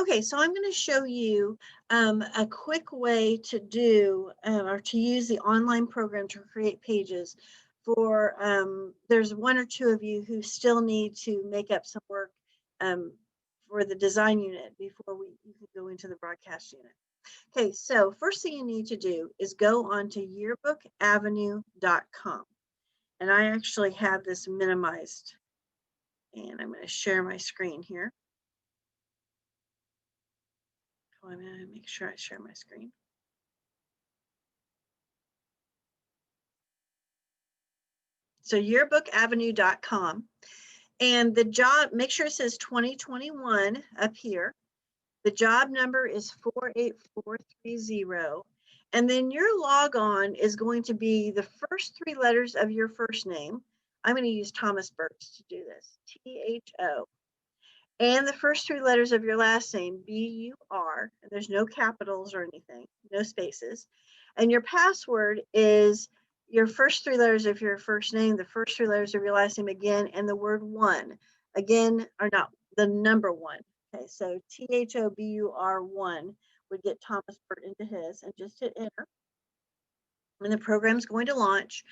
Okay, so I'm going to show you a quick way to do or to use the online program to create pages for, there's one or two of you who still need to make up some work um, for the design unit before you can go into the broadcast unit. Okay, so first thing you need to do is go on to yearbookavenue.com. And I actually have this minimized, and I'm going to share my screen here. I'm going to make sure I share my screen. So yearbookAvenue.com, and the job, make sure it says 2021 up here. The job number is 48430. And then your logon is going to be the first three letters of your first name. I'm going to use Thomas Burks to do this, T-H-O. And the first three letters of your last name, B-U-R. And there's no capitals or anything, no spaces. And your password is your first three letters of your first name, the first three letters of your last name again, and the word one. Again, or not, the number one. Okay, so T-H-O-B-U-R 1 would get Thomas Burt into his, and just hit enter. And the program's going to launch.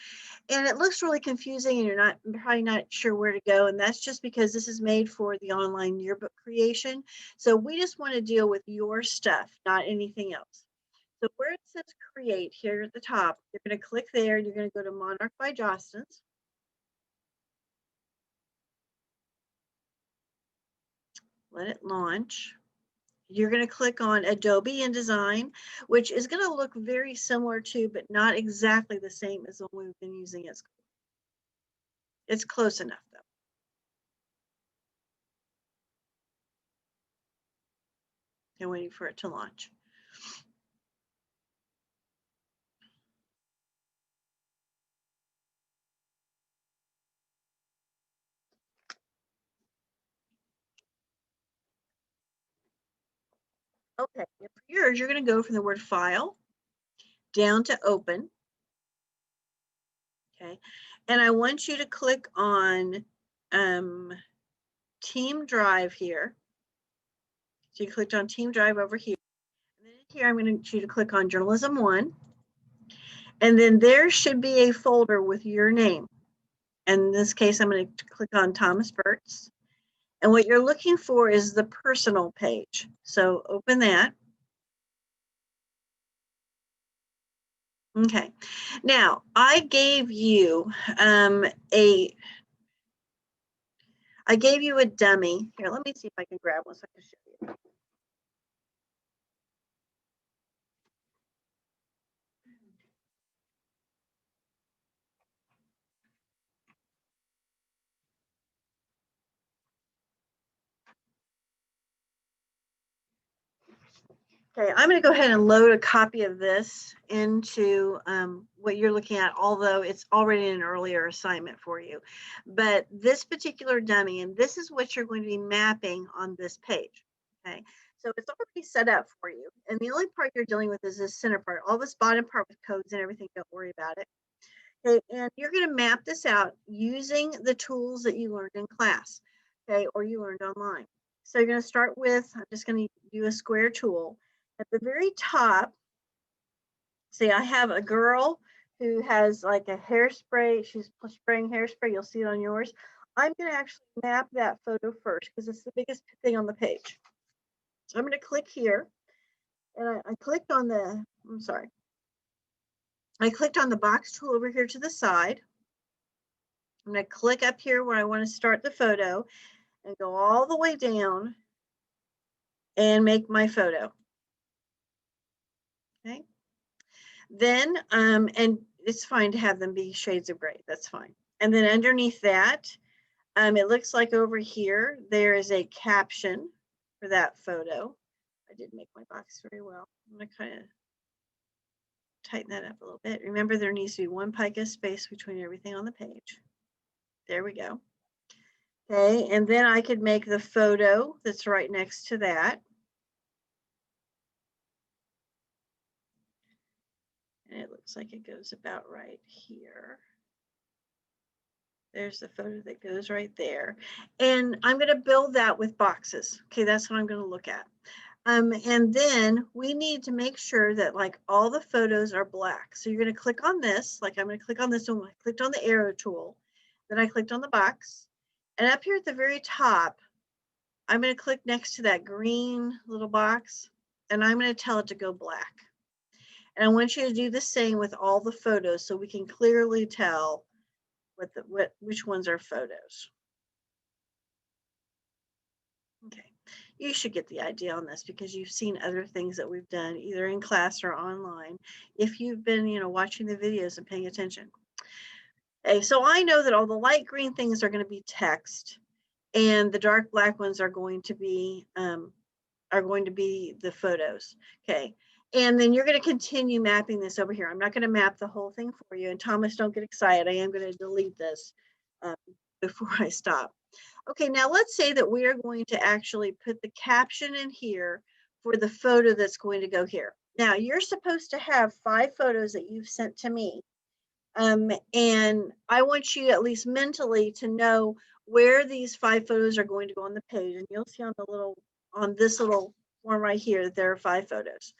And it looks really confusing and you're probably not sure where to go. And that's just because this is made for the online yearbook creation. So we just want to deal with your stuff, not anything else. So where it says create here at the top, you're going to click there and you're going to go to Monarch by Jostens. Let it launch. You're going to click on Adobe InDesign, which is going to look very similar to, but not exactly the same as the one we've been using at school. It's close enough though. And waiting for it to launch. Okay, for yours, you're going to go from the word file down to open. Okay, and I want you to click on Team Drive here. So you clicked on Team Drive over here. And then here, I'm going to need you to click on Journalism 1. And then there should be a folder with your name. And in this case, I'm going to click on Thomas Burks. And what you're looking for is the personal page. So open that. Okay. Now, I gave you a dummy. Here, let me see if I can grab one so I can show you. Okay, I'm going to go ahead and load a copy of this into what you're looking at, although it's already an earlier assignment for you. But this particular dummy, and this is what you're going to be mapping on this page. Okay, so it's already set up for you. And the only part you're dealing with is this center part. All this bottom part with codes and everything, don't worry about it. Okay, and you're going to map this out using the tools that you learned in class, okay, or you learned online. So you're going to start with, I'm just going to do a square tool. At the very top, see, I have a girl who has like a hairspray. She's spraying hairspray. You'll see it on yours. I'm going to actually map that photo first because it's the biggest thing on the page. So I'm going to click here, and I clicked on the, I clicked on the box tool over here to the side. I'm going to click up here where I want to start the photo and go all the way down and make my photo. Okay. Then, and it's fine to have them be shades of gray. That's fine. And then underneath that, it looks like over here, there is a caption for that photo. I didn't make my box very well. I'm going to kind of tighten that up a little bit. Remember, there needs to be one pica space between everything on the page. There we go. Okay, and then I could make the photo that's right next to that. And it looks like it goes about right here. There's the photo that goes right there. And I'm going to build that with boxes. Okay, that's what I'm going to look at. And then we need to make sure that like all the photos are black. So you're going to click on this, like I'm going to click on this one. I clicked on the arrow tool, then I clicked on the box. And up here at the very top, I'm going to click next to that green little box, and I'm going to tell it to go black. And I want you to do the same with all the photos so we can clearly tell which ones are photos. Okay, you should get the idea on this because you've seen other things that we've done either in class or online if you've been, watching the videos and paying attention. Okay, so I know that all the light green things are going to be text and the dark black ones are going to be the photos. Okay, and then you're going to continue mapping this over here. I'm not going to map the whole thing for you, and Thomas, don't get excited. I am going to delete this before I stop. Okay, now let's say that we are going to actually put the caption in here for the photo that's going to go here. Now, you're supposed to have 5 photos that you've sent to me. And I want you at least mentally to know where these 5 photos are going to go on the page. And you'll see on this little form right here that there are 5 photos.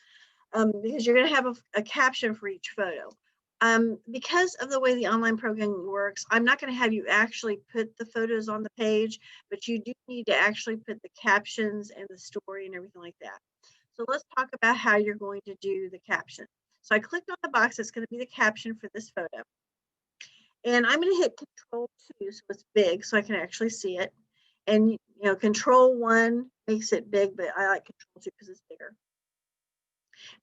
Because you're going to have a caption for each photo. Because of the way the online program works, I'm not going to have you actually put the photos on the page, but you do need to actually put the captions and the story and everything like that. So let's talk about how you're going to do the caption. So I clicked on the box that's going to be the caption for this photo. And I'm going to hit Control 2 so it's big so I can actually see it. And Control 1 makes it big, but I like Control 2 because it's bigger.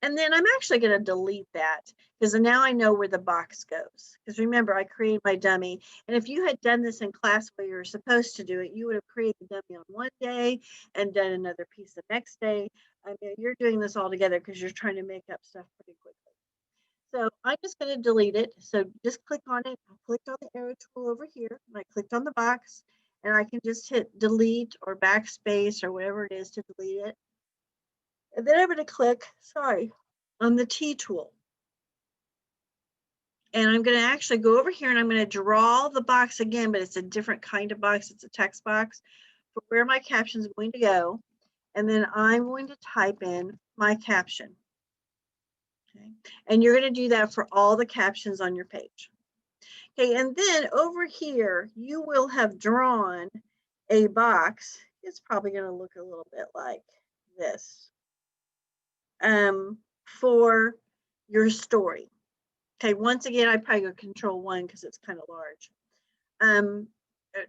And then I'm actually going to delete that because now I know where the box goes. Because remember, I created my dummy. And if you had done this in class where you were supposed to do it, you would have created the dummy on one day and done another piece the next day. I mean, you're doing this all together because you're trying to make up stuff pretty quickly. So I'm just going to delete it. So just click on it. I clicked on the arrow tool over here and I clicked on the box and I can just hit delete or backspace or whatever it is to delete it. And then I'm going to click, on the T tool. And I'm going to actually go over here and I'm going to draw the box again, but it's a different kind of box. It's a text box for where my caption is going to go. And then I'm going to type in my caption. Okay. And you're going to do that for all the captions on your page. Okay, and then over here, you will have drawn a box. It's probably going to look a little bit like this for your story. Okay, once again, I probably go Control 1 because it's kind of large. And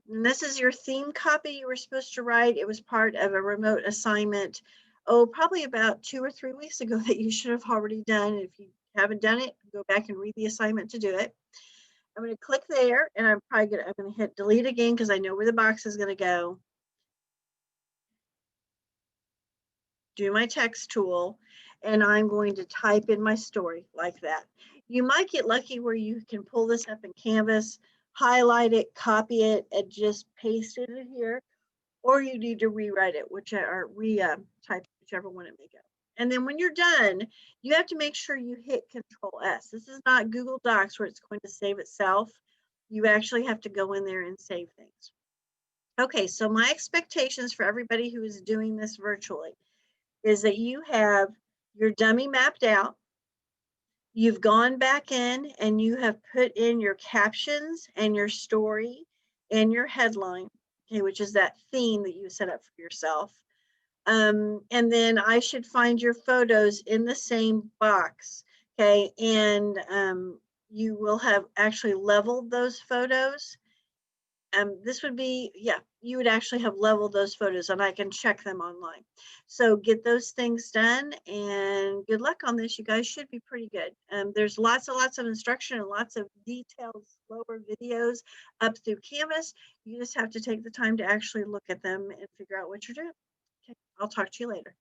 this is your theme copy you were supposed to write. It was part of a remote assignment, probably about 2 or 3 weeks ago that you should have already done. If you haven't done it, go back and read the assignment to do it. I'm going to click there, and I'm going to hit delete again because I know where the box is going to go. Do my text tool, and I'm going to type in my story like that. You might get lucky where you can pull this up in Canvas, highlight it, copy it, and just paste it in here, or you need to rewrite it, type whichever one it may go. And then when you're done, you have to make sure you hit Control S. This is not Google Docs where it's going to save itself. You actually have to go in there and save things. Okay, so my expectations for everybody who is doing this virtually is that you have your dummy mapped out. You've gone back in and you have put in your captions and your story and your headline, okay, which is that theme that you set up for yourself. And then I should find your photos in the same box, okay? And you will have actually leveled those photos. This would be, you would actually have leveled those photos and I can check them online. So get those things done and good luck on this. You guys should be pretty good. There's lots and lots of instruction and lots of detailed, slower videos up through Canvas. You just have to take the time to actually look at them and figure out what you're doing. Okay, I'll talk to you later.